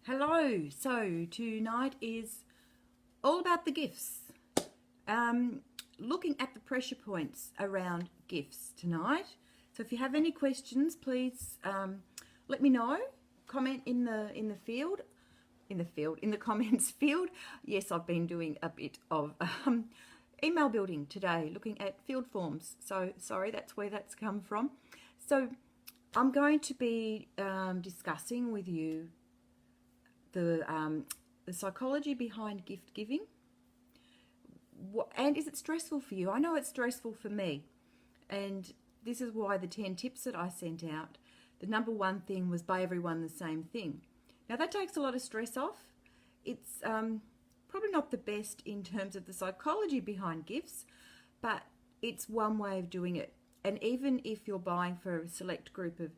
Hello, so tonight is all about the gifts. Looking at the pressure points around gifts tonight. So if you have any questions, please let me know. Comment in the comments field. Yes, I've been doing a bit of email building today, looking at field forms. So sorry, that's where that's come from. So I'm going to be discussing with you the psychology behind gift giving. And is it stressful for you? I know it's stressful for me. And this is why the 10 tips that I sent out, the number one thing was buy everyone the same thing. Now that takes a lot of stress off. It's probably not the best in terms of the psychology behind gifts, but it's one way of doing it. And even if you're buying for a select group of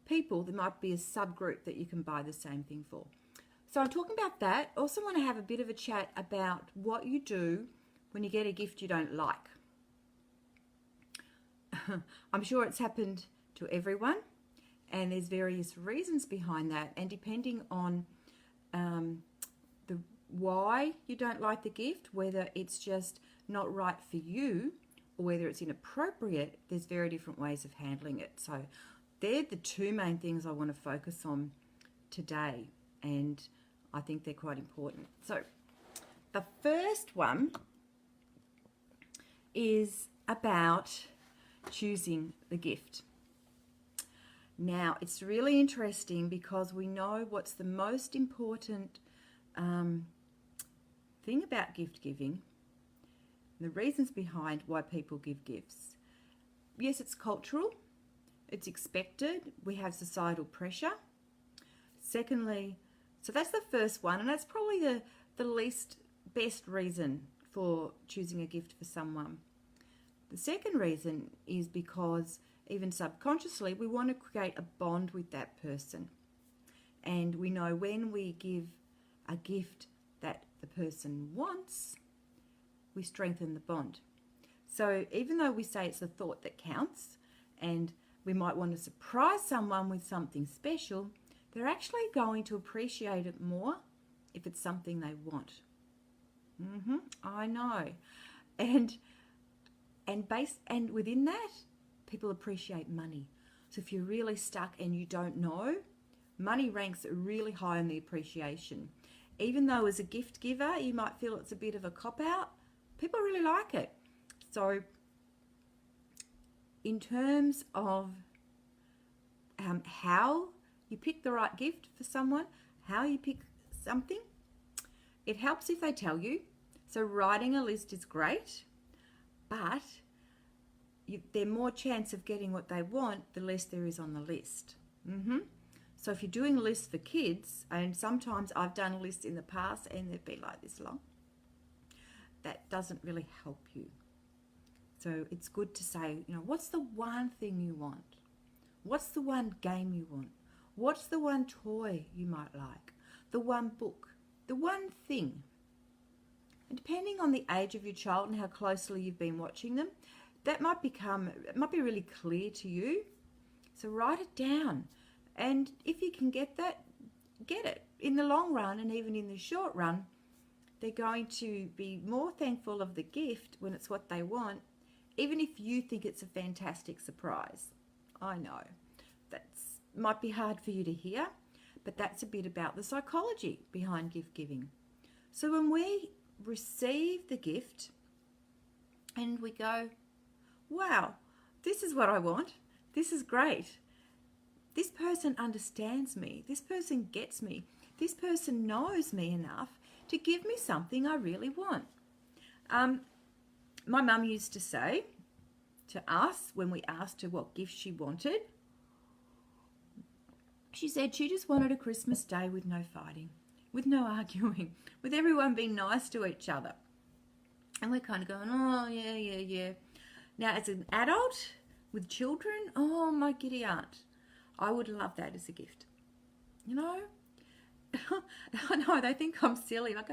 people, there might be a subgroup that you can buy the same thing for. So I'm talking about that. Also want to have a bit of a chat about what you do when you get a gift you don't like. I'm sure it's happened to everyone, and there's various reasons behind that. And depending on the why you don't like the gift, whether it's just not right for you or whether it's inappropriate, there's very different ways of handling it. So they're the two main things I want to focus on today, and I think they're quite important. So the first one is about choosing the gift. Now, it's really interesting because we know what's the most important thing about gift giving, the reasons behind why people give gifts. Yes, it's cultural, it's expected, we have societal pressure. Secondly, so that's the first one, and that's probably the least best reason for choosing a gift for someone. The second reason is because even subconsciously we want to create a bond with that person, and we know when we give a gift that the person wants, we strengthen the bond. So even though we say it's the thought that counts, and we might want to surprise someone with something special, they're actually going to appreciate it more if it's something they want. I know. And within that, people appreciate money. So if you're really stuck and you don't know, money ranks really high on the appreciation. Even though as a gift giver, you might feel it's a bit of a cop-out, people really like it. So in terms of how you pick the right gift for someone, how you pick something, it helps if they tell you. So writing a list is great, but they're more chance of getting what they want the less there is on the list. So if you're doing lists for kids, and sometimes I've done lists in the past and they've been like this long, that doesn't really help you. So it's good to say, what's the one thing you want? What's the one game you want? What's the one toy you might like? The one book? The one thing? And depending on the age of your child and how closely you've been watching them, that might be really clear to you. So write it down. And if you can get that, get it. In the long run and even in the short run, they're going to be more thankful of the gift when it's what they want, even if you think it's a fantastic surprise. I know. That's might be hard for you to hear, but that's a bit about the psychology behind gift giving. So when we receive the gift and we go, wow, this is what I want, this is great, this person understands me, this person gets me, this person knows me enough to give me something I really want. My mum used to say to us when we asked her what gift she wanted, she said she just wanted a Christmas day with no fighting, with no arguing, with everyone being nice to each other. And we're kind of going, oh, yeah. Now, as an adult with children, oh, my giddy aunt, I would love that as a gift. I know, they think I'm silly. Like,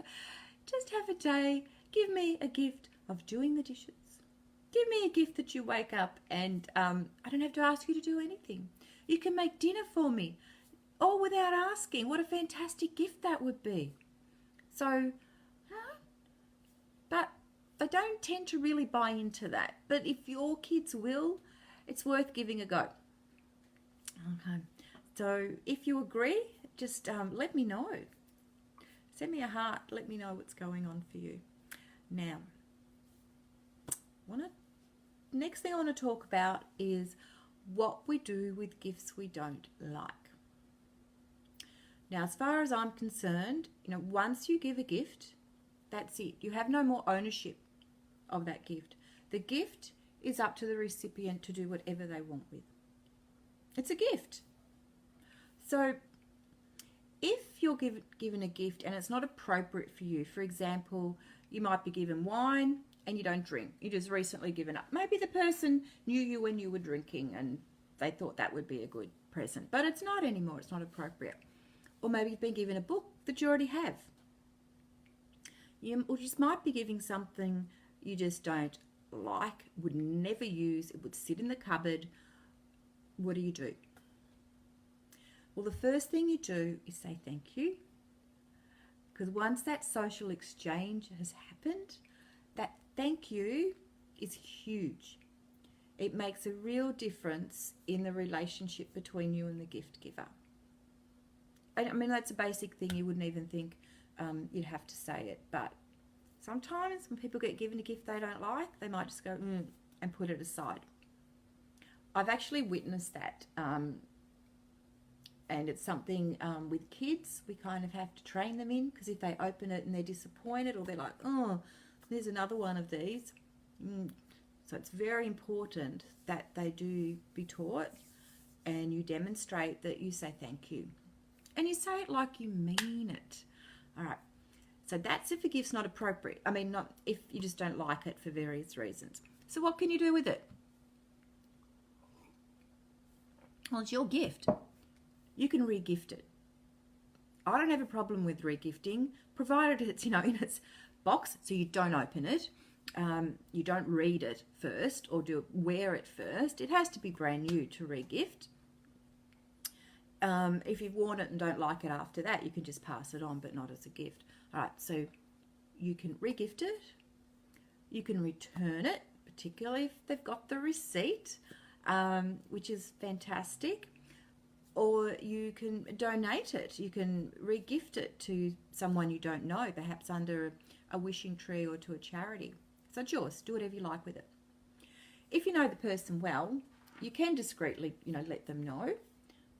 just have a day, give me a gift of doing the dishes. Give me a gift that you wake up and I don't have to ask you to do anything. You can make dinner for me. all without asking. What a fantastic gift that would be. So, but I don't tend to really buy into that. But if your kids will, it's worth giving a go. Okay. So if you agree, just let me know. Send me a heart. Let me know what's going on for you. Now, next thing I want to talk about is what we do with gifts we don't like. Now, as far as I'm concerned, once you give a gift, that's it. You have no more ownership of that gift. The gift is up to the recipient to do whatever they want with. It's a gift. So if you're given a gift and it's not appropriate for you, for example, you might be given wine and you don't drink. You just recently given up. Maybe the person knew you when you were drinking and they thought that would be a good present, but it's not anymore. It's not appropriate. Or maybe you've been given a book that you already have. You just might be giving something you just don't like, would never use, it would sit in the cupboard. What do? Well, the first thing you do is say thank you. Because once that social exchange has happened, that thank you is huge. It makes a real difference in the relationship between you and the gift giver. I mean, that's a basic thing. You wouldn't even think you'd have to say it. But sometimes when people get given a gift they don't like, they might just go, and put it aside. I've actually witnessed that. And it's something with kids we kind of have to train them in, because if they open it and they're disappointed, or they're like, oh, there's another one of these. So it's very important that they do be taught, and you demonstrate that you say thank you. And you say it like you mean it. All right. So that's if a gift's not appropriate. I mean, not if you just don't like it for various reasons. So what can you do with it? Well, it's your gift. You can re-gift it. I don't have a problem with re-gifting, provided it's, in its box, so you don't open it. You don't read it first or wear it first. It has to be brand new to re-gift. If you've worn it and don't like it after that, you can just pass it on, but not as a gift. All right, so you can re-gift it. You can return it, particularly if they've got the receipt, which is fantastic. Or you can donate it. You can re-gift it to someone you don't know, perhaps under a wishing tree or to a charity. So it's yours. Do whatever you like with it. If you know the person well, you can discreetly, let them know.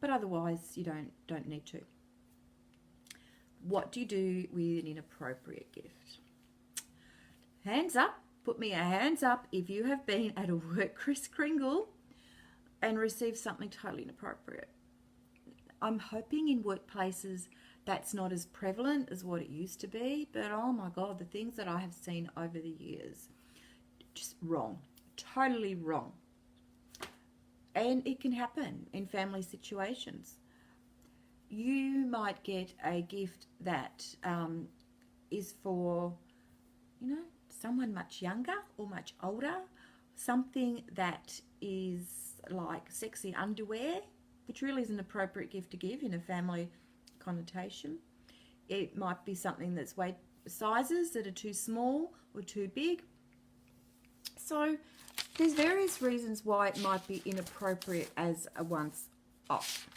But otherwise, you don't need to. What do you do with an inappropriate gift? Hands up. Put me a hands up if you have been at a work Kris Kringle and received something totally inappropriate. I'm hoping in workplaces that's not as prevalent as what it used to be, but oh my God, the things that I have seen over the years, just wrong, totally wrong. And it can happen in family situations. You might get a gift that is for, someone much younger or much older, something that is like sexy underwear, which really is an appropriate gift to give in a family connotation. It might be something that's sizes that are too small or too big. So there's various reasons why it might be inappropriate as a once off.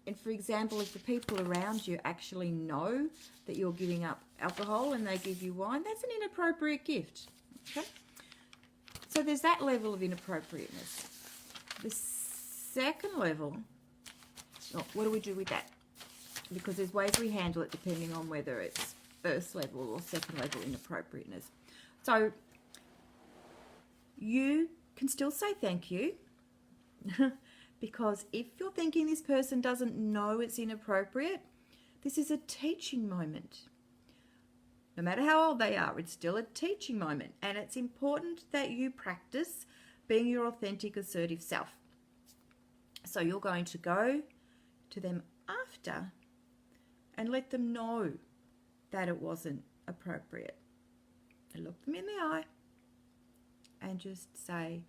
And for example, if the people around you actually know that you're giving up alcohol and they give you wine, that's an inappropriate gift. Okay? So there's that level of inappropriateness. The second level, what do we do with that? Because there's ways we handle it depending on whether it's first level or second level inappropriateness. So you can still say thank you, because if you're thinking this person doesn't know it's inappropriate, this is a teaching moment. No matter how old they are, it's still a teaching moment, and it's important that you practice being your authentic, assertive self. So you're going to go to them after and let them know that it wasn't appropriate. And look them in the eye and just say,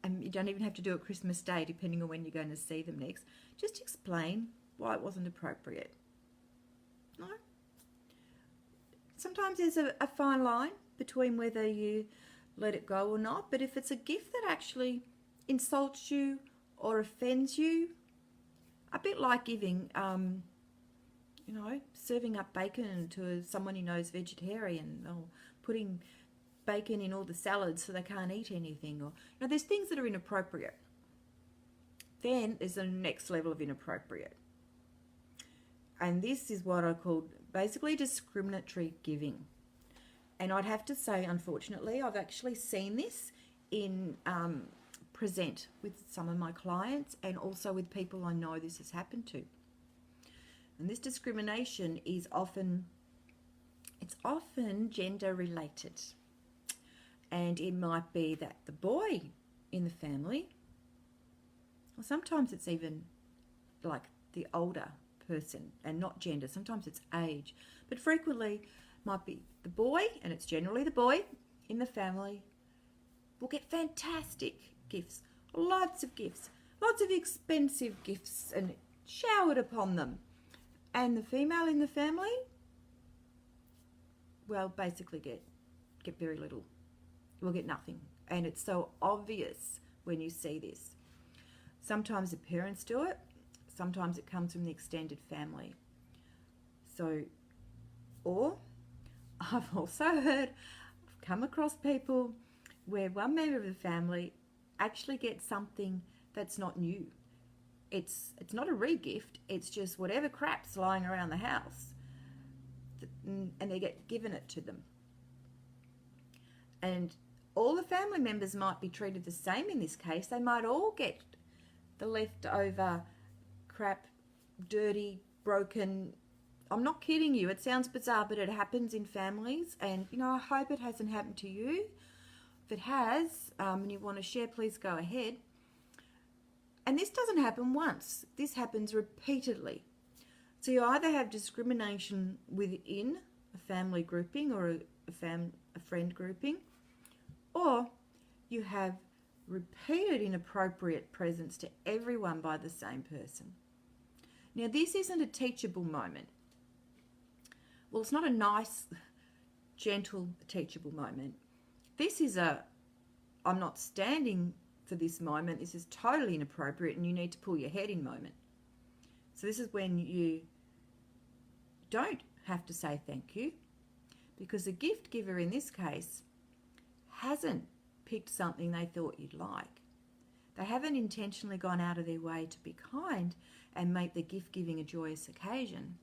and you don't even have to do it Christmas Day, depending on when you're going to see them next. Just explain why it wasn't appropriate. No? Sometimes there's a fine line between whether you let it go or not, but if it's a gift that actually insults you or offends you, a bit like giving, serving up bacon to someone you know is vegetarian, or putting bacon in all the salads so they can't eat anything, or there's things that are inappropriate. Then there's the next level of inappropriate, and this is what I call basically discriminatory giving. And I'd have to say, unfortunately, I've actually seen this in present with some of my clients, and also with people I know this has happened to. And this discrimination is often gender related. And it might be that the boy in the family, or sometimes it's even like the older person, and not gender, sometimes it's age, but frequently might be the boy, and it's generally the boy in the family, will get fantastic gifts, lots of expensive gifts, and showered upon them. And the female in the family, well, basically get very little. Will get nothing. And it's so obvious when you see this. Sometimes the parents do it. Sometimes it comes from the extended family. So, or I've also I've come across people where one member of the family actually gets something that's not new. It's not a re-gift, it's just whatever crap's lying around the house, and they get given it to them. And all the family members might be treated the same in this case. They might all get the leftover crap, dirty, broken. I'm not kidding you. It sounds bizarre, but it happens in families. And, I hope it hasn't happened to you. If it has, and you want to share, please go ahead. And this doesn't happen once. This happens repeatedly. So you either have discrimination within a family grouping or a friend grouping, or you have repeated inappropriate presents to everyone by the same person. Now, this isn't a teachable moment. Well, it's not a nice, gentle, teachable moment. This is I'm not standing for this moment. This is totally inappropriate and you need to pull your head in moment. So this is when you don't have to say thank you, because the gift giver in this case hasn't picked something they thought you'd like. They haven't intentionally gone out of their way to be kind and make the gift giving a joyous occasion.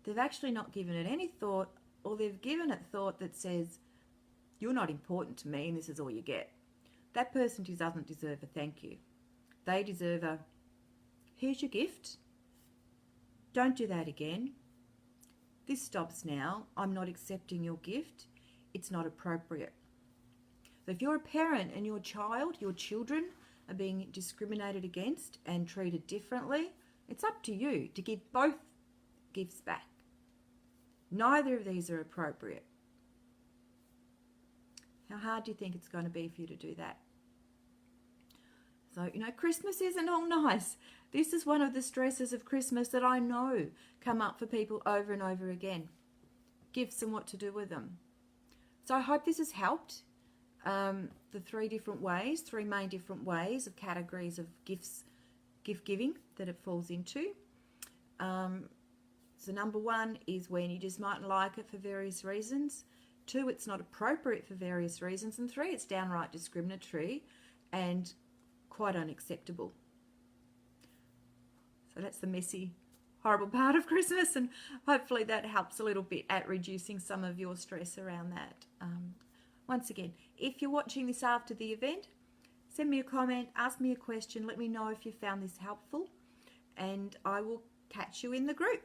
They've actually not given it any thought, or they've given it thought that says, you're not important to me and this is all you get. That person doesn't deserve a thank you. They deserve a, here's your gift. Don't do that again. This stops now. I'm not accepting your gift. It's not appropriate. So if you're a parent and your children are being discriminated against and treated differently, it's up to you to give both gifts back. Neither of these are appropriate. How hard do you think it's going to be for you to do that? So, Christmas isn't all nice. This is one of the stresses of Christmas that I know come up for people over and over again. Gifts and what to do with them. So I hope this has helped. The three main different ways of categories of gifts, gift giving that it falls into. So number one is when you just mightn't like it for various reasons. 2, it's not appropriate for various reasons. And 3, it's downright discriminatory and quite unacceptable. So that's the messy, horrible part of Christmas, and hopefully that helps a little bit at reducing some of your stress around that. Once again, if you're watching this after the event, send me a comment, ask me a question, let me know if you found this helpful, and I will catch you in the group.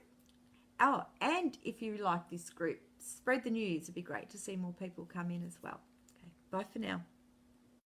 Oh, and if you like this group, spread the news. It'd be great to see more people come in as well. Okay, bye for now.